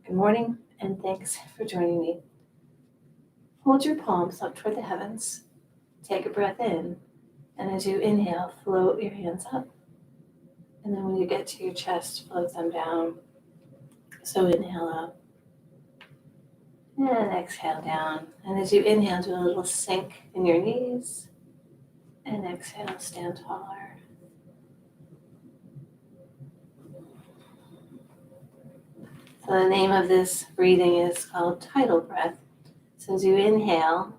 Good morning, and thanks for joining me. Hold your palms up toward the heavens. Take a breath in, and as you inhale, float your hands up. And then when you get to your chest, float them down. So inhale up, and exhale down. And as you inhale, do a little sink in your knees, and exhale, stand taller. So the name of this breathing is called tidal breath. So as you inhale,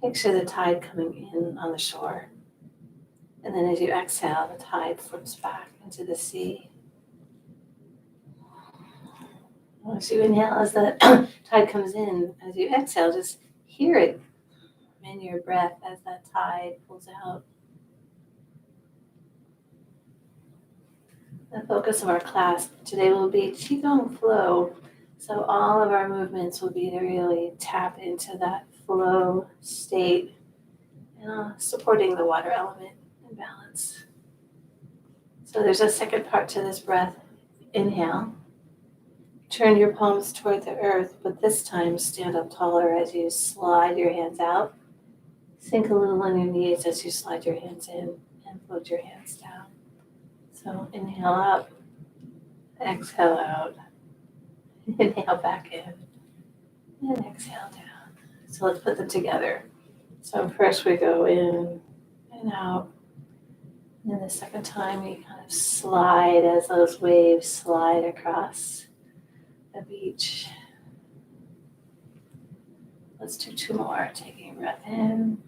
picture the tide coming in on the shore. And then as you exhale, the tide flips back into the sea. As you inhale, as the tide comes in, as you exhale, just hear it in your breath as that tide pulls out. The focus of our class today will be Qigong flow. So all of our movements will be to really tap into that flow state, supporting the water element and balance. So there's a second part to this breath. Inhale. Turn your palms toward the earth, but this time stand up taller as you slide your hands out. Sink a little on your knees as you slide your hands in and float your hands down. So inhale up, exhale out, inhale back in, and exhale down. So let's put them together. So first we go in and out. And then the second time we kind of slide as those waves slide across the beach. Let's do two more. Taking a breath in.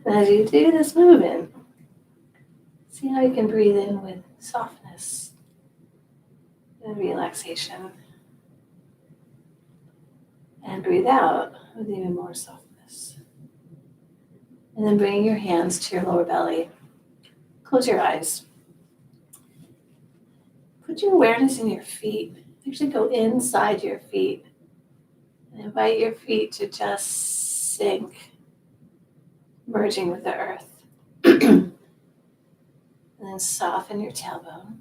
And as you do this movement, see how you can breathe in with softness and relaxation. And breathe out with even more softness. And then bring your hands to your lower belly. Close your eyes. Put your awareness in your feet. Actually go inside your feet. And invite your feet to just sink, merging with the earth. And then soften your tailbone.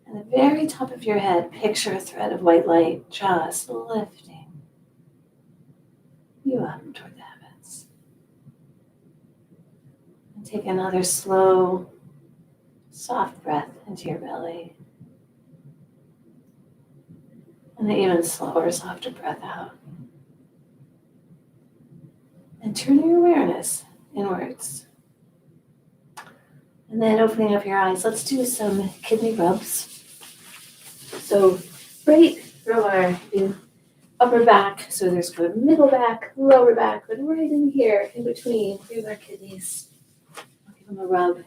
And the very top of your head, picture a thread of white light just lifting you up toward the heavens. And take another slow, soft breath into your belly. And an even slower, softer breath out. And turn your awareness inwards. And then opening up your eyes, let's do some kidney rubs. So right from our upper back, so there's kind of middle back, lower back, but right in here, in between, here's our kidneys. I'll give them a rub.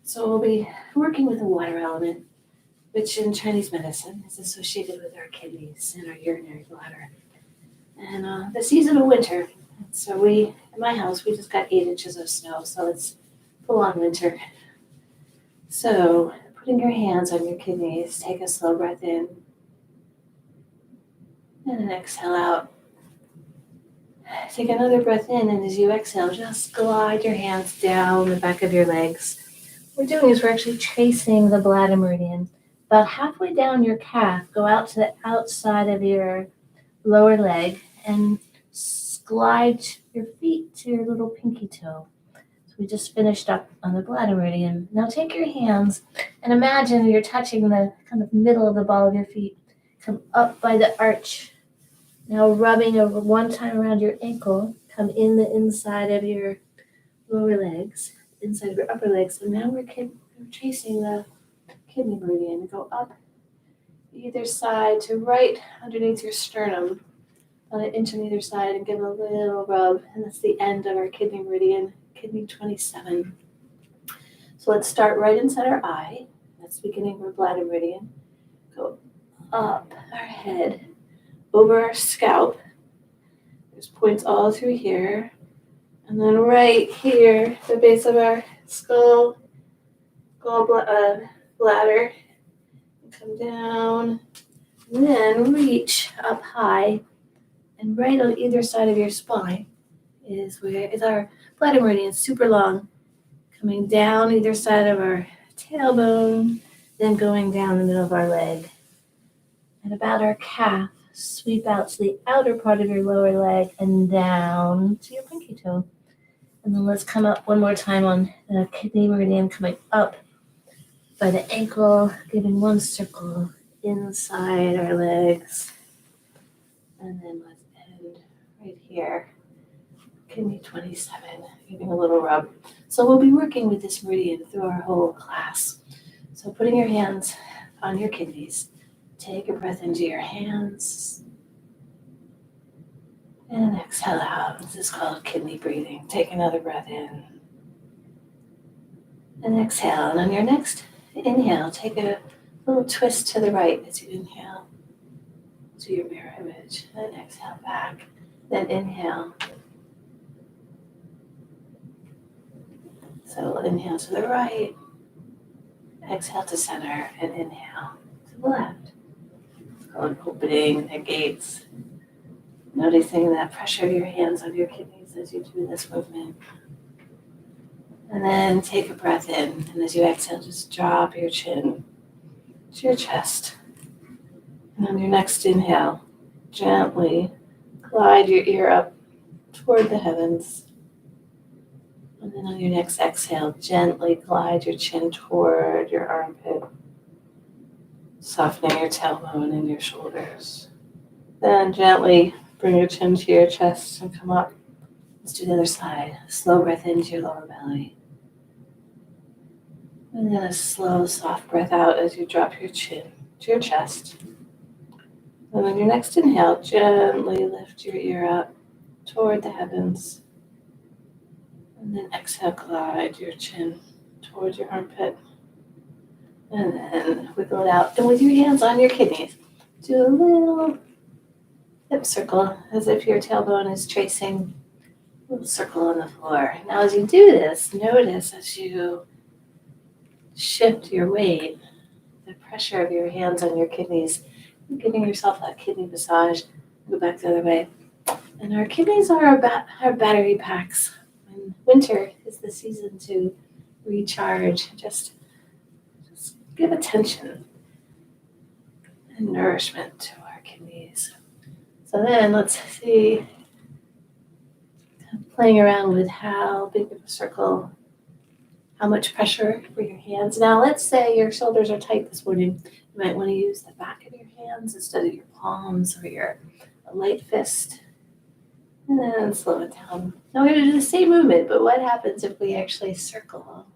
So we'll be working with the water element, which in Chinese medicine is associated with our kidneys and our urinary bladder. And the season of winter, so in my house, we just got 8 inches of snow, so it's full on winter. So putting your hands on your kidneys, take a slow breath in, and then exhale out. Take another breath in, and as you exhale, just glide your hands down the back of your legs. What we're doing is we're actually tracing the bladder meridian. About halfway down your calf, go out to the outside of your lower leg and glide your feet to your little pinky toe. So we just finished up on the bladder meridian. Now take your hands and imagine you're touching the kind of middle of the ball of your feet. Come up by the arch. Now rubbing over one time around your ankle. Come in the inside of your lower legs, inside of your upper legs. And now we're tracing the kidney meridian. Go up either side to right underneath your sternum. About an inch on either side and give a little rub. And that's the end of our kidney meridian, kidney 27. So let's start right inside our eye. That's the beginning of our bladder meridian. Go up our head, over our scalp. There's points all through here. And then right here, the base of our skull, bladder. Come down. And then reach up high. And right on either side of your spine is our bladder meridian, super long, coming down either side of our tailbone, then going down the middle of our leg. And about our calf, sweep out to the outer part of your lower leg and down to your pinky toe. And then let's come up one more time on the kidney meridian, coming up by the ankle, giving one circle inside our legs. And then let's end right here, kidney 27, giving a little rub. So we'll be working with this meridian through our whole class. So putting your hands on your kidneys, take a breath into your hands and exhale out. This is called kidney breathing. Take another breath in and exhale. And on your next inhale, take a little twist to the right as you inhale to your mirror image. And exhale back. Then inhale. So we'll inhale to the right, exhale to center, and inhale to the left. It's called opening the gates. Noticing that pressure of your hands on your kidneys as you do this movement. And then take a breath in, and as you exhale, just drop your chin to your chest. And on your next inhale, gently glide your ear up toward the heavens. And then on your next exhale, gently glide your chin toward your armpit, softening your tailbone and your shoulders. Then gently bring your chin to your chest and come up. Let's do the other side. Slow breath into your lower belly. And then a slow, soft breath out as you drop your chin to your chest. And on your next inhale, gently lift your ear up toward the heavens. And then exhale, glide your chin towards your armpit. And then wiggle it out. And with your hands on your kidneys, do a little hip circle as if your tailbone is tracing a little circle on the floor. Now as you do this, notice as you shift your weight, the pressure of your hands on your kidneys, you're giving yourself that kidney massage. Go back the other way. And our kidneys are our battery packs. And winter is the season to recharge. Just give attention and nourishment to our kidneys. So then let's see, playing around with how big of a circle, how much pressure for your hands. Now let's say your shoulders are tight this morning. You might want to use the back of your hands instead of your palms or your light fist. And then slow it down. Now we're going to do the same movement, but what happens if we actually circle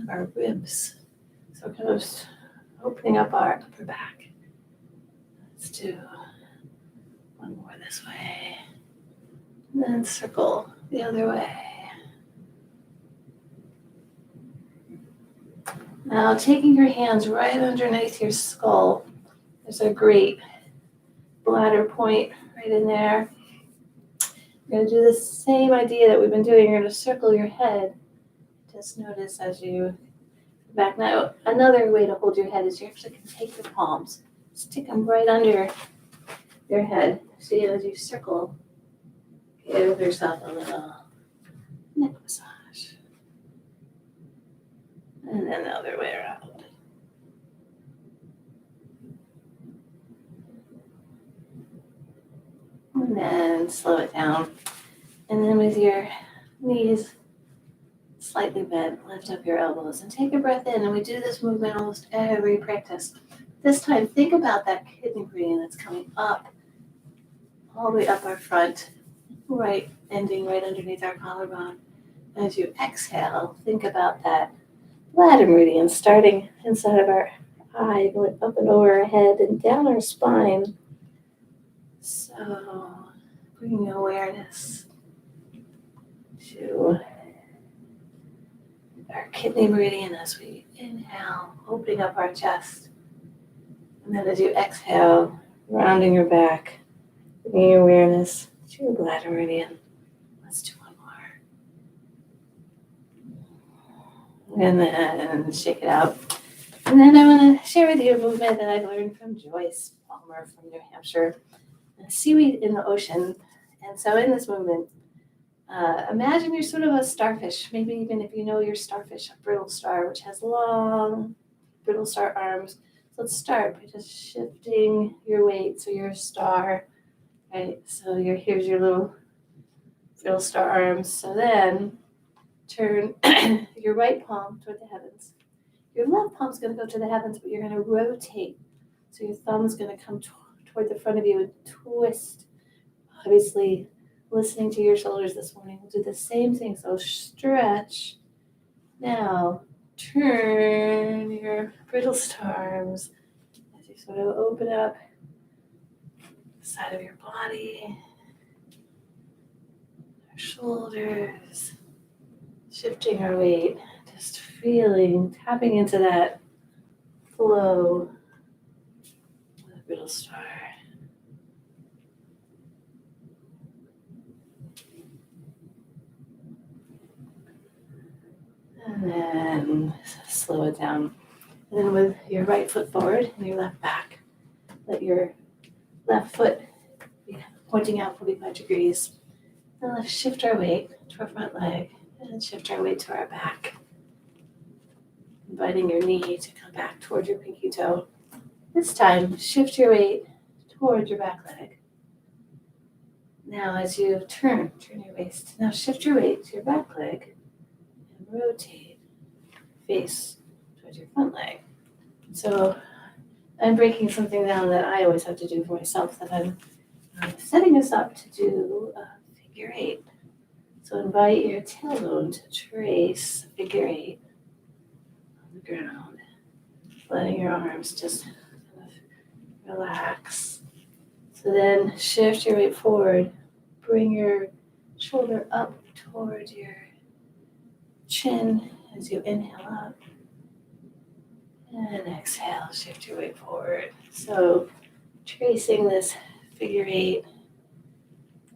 our ribs? So kind of opening up our upper back. Let's do one more this way. And then circle the other way. Now taking your hands right underneath your skull. There's a great bladder point right in there. You're going to do the same idea that we've been doing. You're going to circle your head. Just notice as you go back. Now, another way to hold your head is you actually can take your palms, stick them right under your head. See, as you circle, give yourself a little neck massage. And then the other way around. And then slow it down. And then with your knees slightly bent, lift up your elbows and take a breath in. And we do this movement almost every practice. This time, think about that kidney meridian that's coming up, all the way up our front, right, ending right underneath our collarbone. As you exhale, think about that bladder meridian starting inside of our eye, going up and over our head and down our spine. So bringing awareness to our kidney meridian as we inhale, opening up our chest. And then as you exhale, rounding your back, bringing your awareness to your bladder meridian. Let's do one more. And then shake it out. And then I want to share with you a movement that I learned from Joyce Palmer from New Hampshire. Seaweed in the ocean. And so in this movement, Imagine you're sort of a starfish, maybe even if you know your starfish, a brittle star, which has long brittle star arms. So let's start by just shifting your weight. So you're a star, right? So here's your little brittle star arms. So then turn your right palm toward the heavens. Your left palm's going to go to the heavens, but you're going to rotate. So your thumb's going to come toward the front of you and twist. Obviously, listening to your shoulders this morning, we'll do the same thing. So stretch. Now, turn your brittle star arms as you sort of open up the side of your body, our shoulders, shifting our weight, just feeling, tapping into that flow of the brittle star. And then slow it down. And then with your right foot forward and your left back, let your left foot be pointing out 45 degrees. And let's shift our weight to our front leg and shift our weight to our back. Inviting your knee to come back towards your pinky toe. This time, shift your weight towards your back leg. Now as you turn your waist. Now shift your weight to your back leg and rotate, face towards your front leg. So I'm breaking something down that I always have to do for myself, that I'm setting us up to do a figure eight. So invite your tailbone to trace a figure eight on the ground, letting your arms just kind of relax. So then shift your weight forward, bring your shoulder up toward your chin as you inhale up. And exhale, shift your weight forward. So tracing this figure eight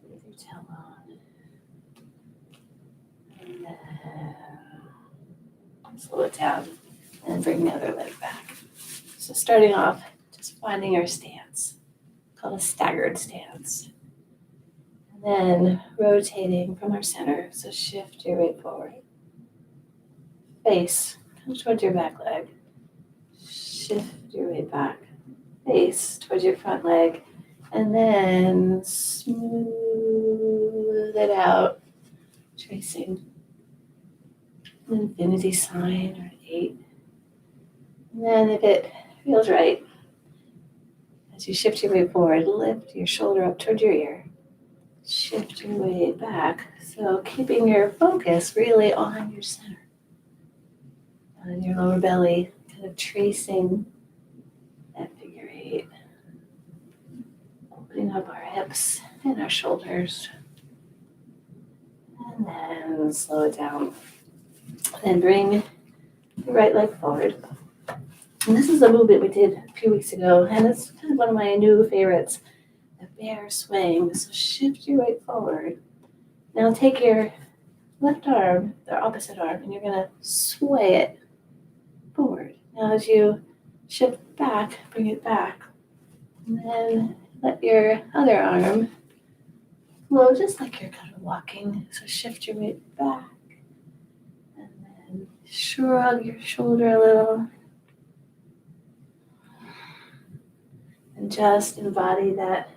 with your tailbone. And then slow it down and bring the other leg back. So starting off, just finding our stance, called a staggered stance. And then rotating from our center. So shift your weight forward. Face, come towards your back leg. Shift your weight back, face towards your front leg, and then smooth it out, tracing an infinity sign or an 8. And then if it feels right, as you shift your weight forward, lift your shoulder up toward your ear, shift your weight back, so keeping your focus really on your center, on your lower belly, kind of tracing that figure eight, opening up our hips and our shoulders, and then slow it down. Then bring the right leg forward. And this is a movement we did a few weeks ago, and it's kind of one of my new favorites, the bear swing. So shift your weight forward. Now take your left arm, the opposite arm, and you're going to sway it forward. Now as you shift back, bring it back. And then let your other arm flow just like you're kind of walking. So shift your weight back. And then shrug your shoulder a little. And just embody that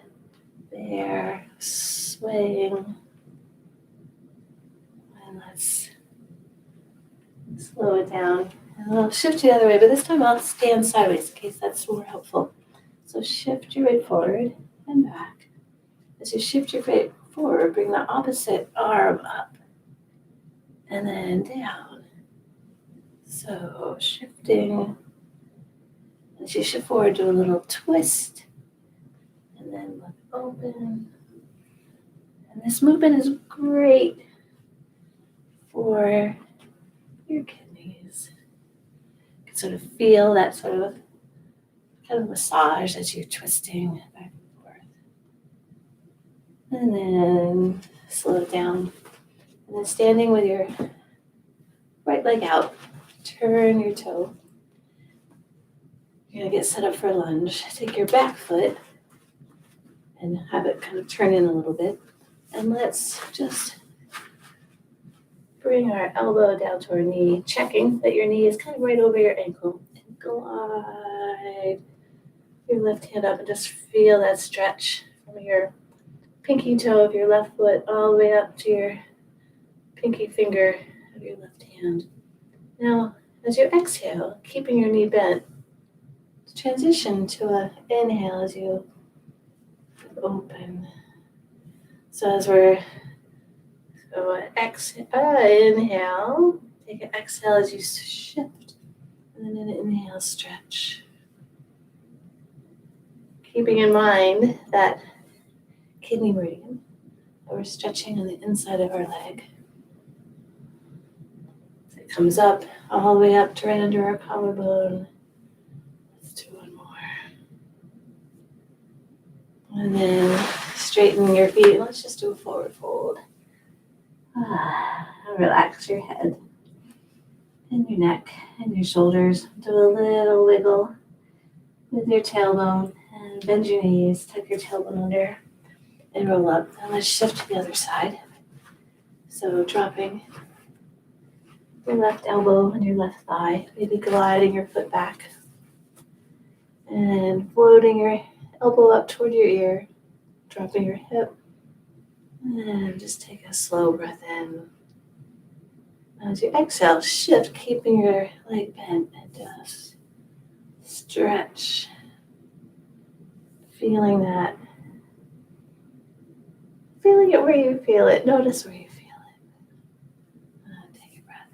bear swaying. And let's slow it down. And I'll shift the other way, but this time I'll stand sideways in case that's more helpful. So shift your weight forward and back. As you shift your weight forward, bring the opposite arm up and then down. So shifting. As you shift forward, do a little twist and then look open. And this movement is great for your kidneys. You can sort of feel that sort of kind of massage as you're twisting back and forth. And then slow it down. And then standing with your right leg out, turn your toe. You're going to get set up for a lunge. Take your back foot and have it kind of turn in a little bit. And let's just bring our elbow down to our knee, checking that your knee is kind of right over your ankle. And glide your left hand up and just feel that stretch from your pinky toe of your left foot all the way up to your pinky finger of your left hand. Now, as you exhale, keeping your knee bent, transition to an inhale as you open. So as we're inhale, take an exhale as you shift, and then an inhale, stretch. Keeping in mind that kidney meridian that we're stretching on the inside of our leg. So it comes up all the way up to right under our collarbone. Let's do one more. And then straighten your feet. Let's just do a forward fold. Relax your head and your neck and your shoulders. Do a little wiggle with your tailbone and bend your knees. Tuck your tailbone under and roll up. And let's shift to the other side. So dropping your left elbow and your left thigh, maybe gliding your foot back and floating your elbow up toward your ear, dropping your hip, and just take a slow breath in. As you exhale, shift, keeping your leg bent, and just stretch, feeling that, feeling it where you feel it. Notice where you feel it. Take a breath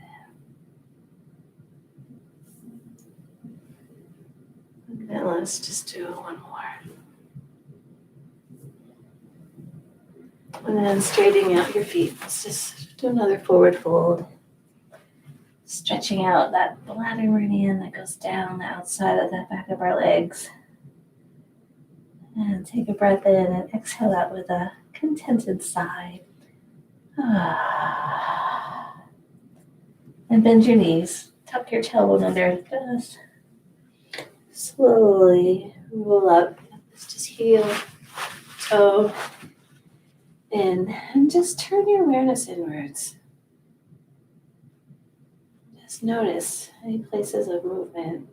in. And then let's just do one more. And then straightening out your feet. Let's just do another forward fold. Stretching out that bladder meridian that goes down the outside of the back of our legs. And take a breath in and exhale out with a contented sigh. And bend your knees. Tuck your tailbone under. Just slowly roll up. Let's just heel, toe, in. And just turn your awareness inwards. Just notice any places of movement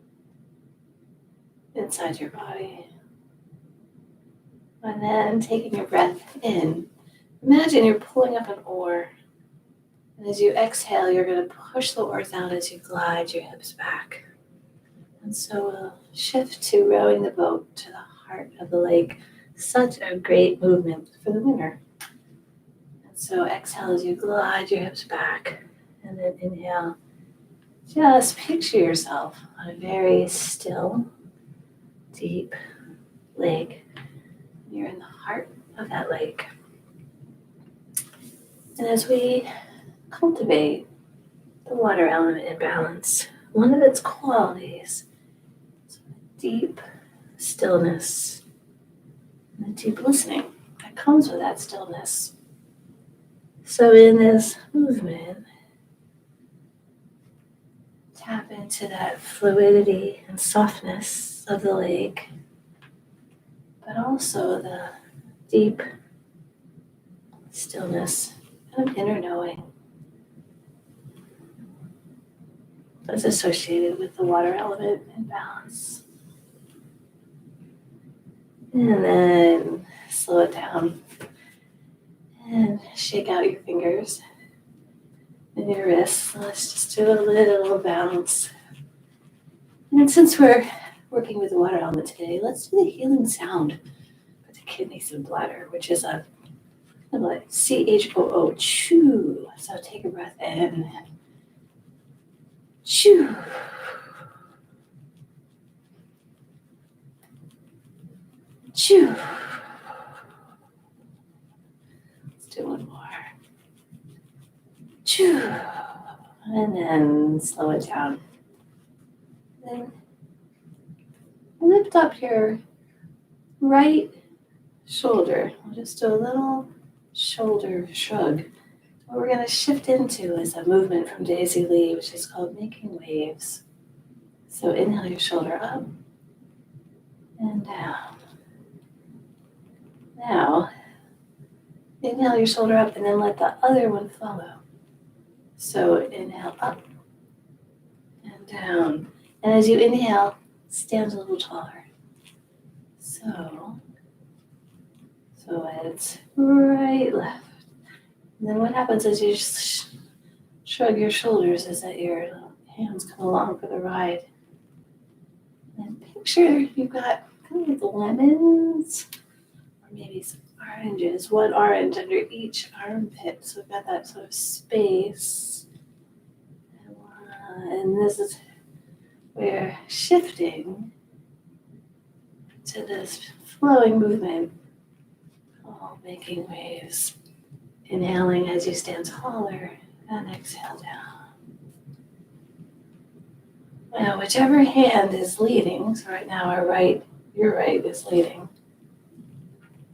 inside your body. And then taking your breath in, imagine you're pulling up an oar. And as you exhale, you're going to push the oars out as you glide your hips back. And so we'll shift to rowing the boat to the heart of the lake. Such a great movement for the winter. And so exhale as you glide your hips back. And then inhale. Just picture yourself on a very still, deep lake. You're in the heart of that lake. And as we cultivate the water element in balance, one of its qualities is deep stillness and the deep listening that comes with that stillness. So in this movement, tap into that fluidity and softness of the lake, but also the deep stillness of inner knowing that's associated with the water element in balance. And then slow it down and shake out your fingers and your wrists. Let's just do a little bounce. And since we're working with the water element today, let's do the healing sound for the kidneys and bladder, which is a like CHOO, chew. So take a breath in. Chew. Chew. Let's do one more. Chew. And then slow it down. Then lift up your right shoulder. We'll just do a little shoulder shrug. What we're going to shift into is a movement from Daisy Lee, which is called making waves. So inhale your shoulder up and down. Now, inhale your shoulder up and then let the other one follow. So inhale up and down. And as you inhale, stand a little taller. So it's right, left. And then what happens is you shrug your shoulders as that your hands come along for the ride. And picture you've got kind of lemons, or maybe some oranges, one orange under each armpit. So we've got that sort of space. And this is, we're shifting to this flowing movement, all making waves. Inhaling as you stand taller and exhale down. Now, whichever hand is leading, so right now your right is leading.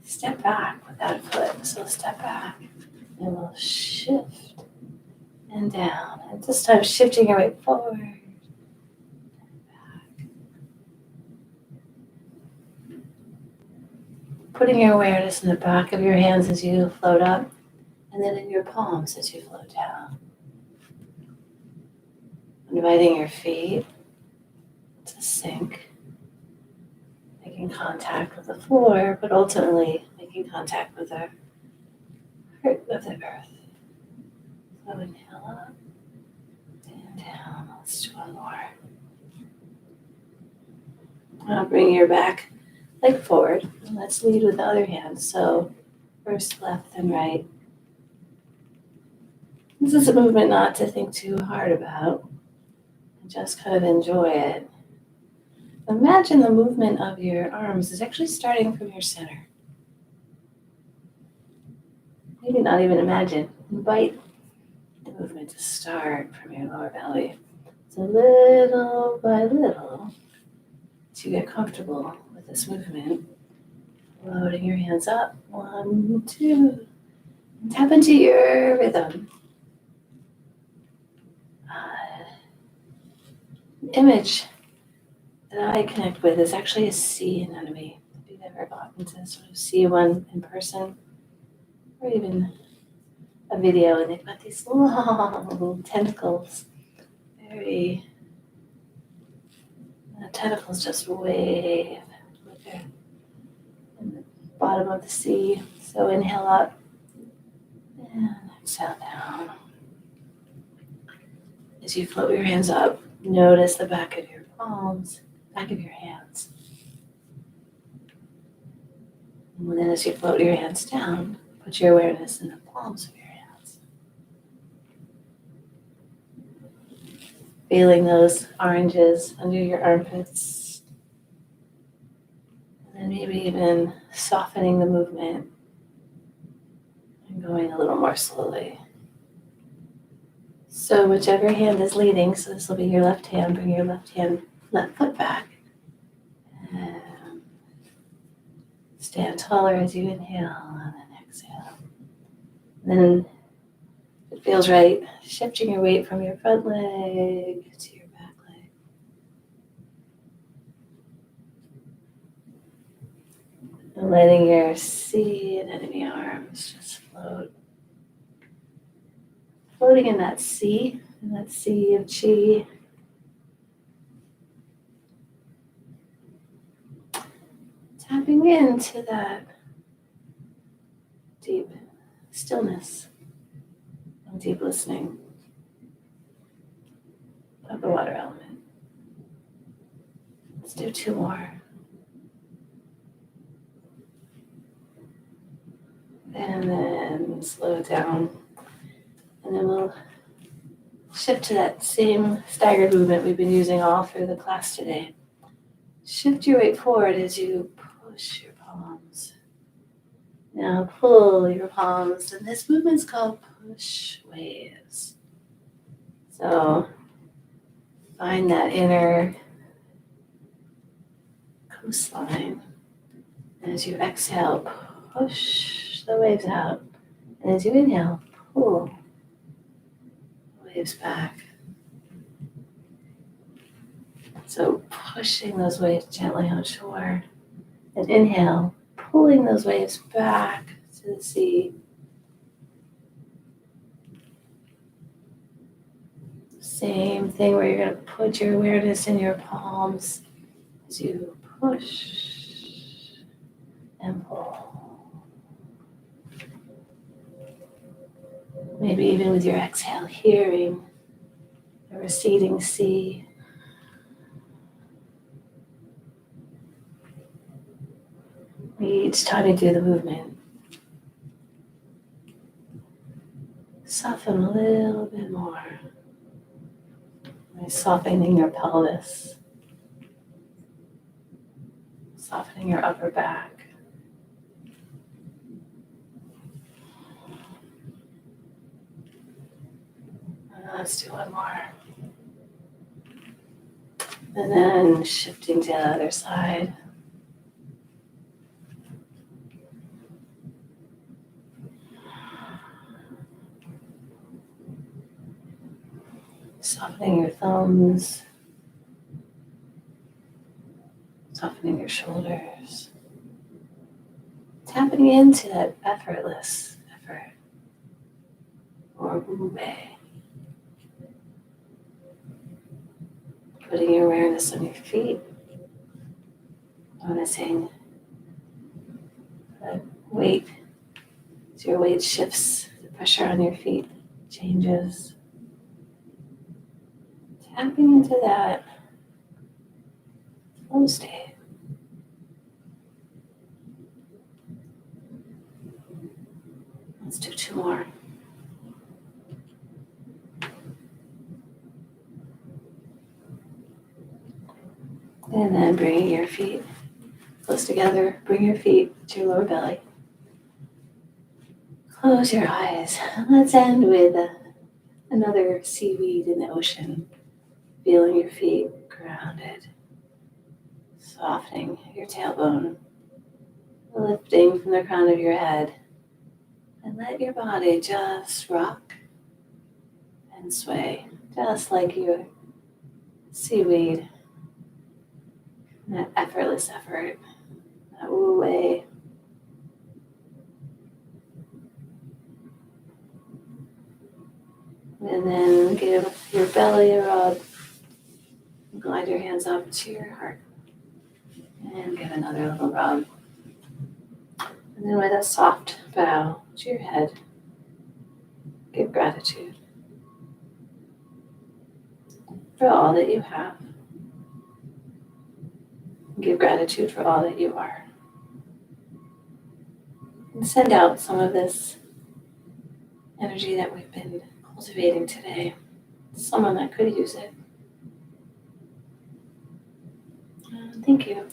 Step back with that foot. So step back and we'll shift and down. And this time shifting your weight forward and back. Putting your awareness in the back of your hands as you float up, and then in your palms as you float down. Inviting your feet to sink, making contact with the floor, but ultimately making contact with the heart of the earth. So inhale up and down. Let's do one more. Now bring your back leg forward, and let's lead with the other hand. So first left and right. This is a movement not to think too hard about, and just kind of enjoy it. Imagine the movement of your arms is actually starting from your center. Maybe not even imagine. Invite the movement to start from your lower belly. So little by little, as you get comfortable with this movement, loading your hands up, 1, 2, and tap into your rhythm. Image that I connect with is actually a sea anemone. If you've ever gotten to sort of see one in person, or even a video, and they've got these long tentacles. The tentacles just wave with their in the bottom of the sea. So inhale up and exhale down. As you float your hands up, notice the back of your palms, back of your hands. And then as you float your hands down, put your awareness in the palms of your hands. Feeling those oranges under your armpits. And then maybe even softening the movement and going a little more slowly. So whichever hand is leading, so this will be your left hand, bring your left foot back. And stand taller as you inhale and then exhale. And then, if it feels right, shifting your weight from your front leg to your back leg. And letting your sea anemone arms just float. Floating in that sea of chi. Tapping into that deep stillness and deep listening of the water element. Let's do 2 more. And then slow down. And then we'll shift to that same staggered movement we've been using all through the class today. Shift your weight forward as you push your palms. Now pull your palms, and this movement's called push waves. So find that inner coastline. And as you exhale, push the waves out. And as you inhale, pull the waves back. So pushing those waves gently on shore. And inhale, pulling those waves back to the sea. Same thing where you're going to put your awareness in your palms as you push and pull. Maybe even with your exhale, hearing the receding sea. Each time you do the movement, soften a little bit more by softening your pelvis, softening your upper back. And let's do one more. And then shifting to the other side. Softening your thumbs, softening your shoulders, tapping into that effortless effort or wu. Putting your awareness on your feet, noticing that weight, as your weight shifts, the pressure on your feet changes. Tapping into that flow state. Let's do two more. And then bringing your feet close together, bring your feet to your lower belly. Close your eyes. Let's end with another seaweed in the ocean. Feeling your feet grounded. Softening your tailbone. Lifting from the crown of your head. And let your body just rock and sway. Just like your seaweed. That effortless effort. That wu wei. And then give your belly a rub. Glide your hands up to your heart. And give another little rub. And then with a soft bow to your head, give gratitude for all that you have. Give gratitude for all that you are. And send out some of this energy that we've been cultivating today to someone that could use it. Thank you.